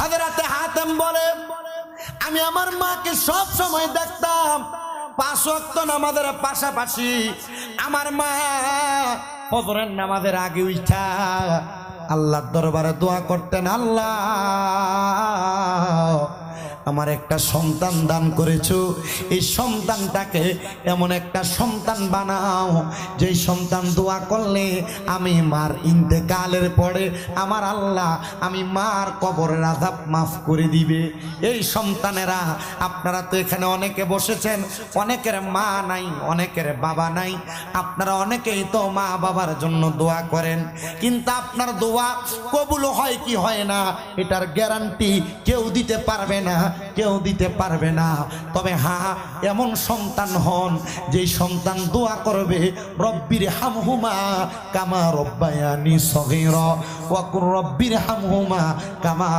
হযরতে হাতেম বলে আমি আমার মাকে সব সময় দেখতাম 5 ওয়াক্ত নামাজের পাশাপাশি আমার মা ফজরের নামাজের আগে উঠা আল্লাহর দরবারে দোয়া করতেন, আল্লাহ আমার একটা সন্তান দান করেছো, এই সন্তানটাকে এমন একটা সন্তান বানাও যেই সন্তান দোয়া করলে আমি মার ইন্তেকালের পরে আমার আল্লাহ আমি মার কবরের আযাব মাফ করে দিবে। এই সন্তানেরা আপনারা তো এখানে অনেকে বসেছেন, অনেকের মা নাই, অনেকের বাবা নাই, আপনারা অনেকেই তো মা বাবার জন্য দোয়া করেন, কিন্তু আপনার দোয়া কবুল হয় কি হয় না এটার গ্যারান্টি কেউ দিতে পারবে না, কেউ দিতে পারবে না। তবে হ্যাঁ, এমন সন্তান হন যেই সন্তান দোয়া করবে রব্বির হামহুমা কামা রব্বায়ানি সগীরা ওয়া কুর রব্বির হামহুমা কামা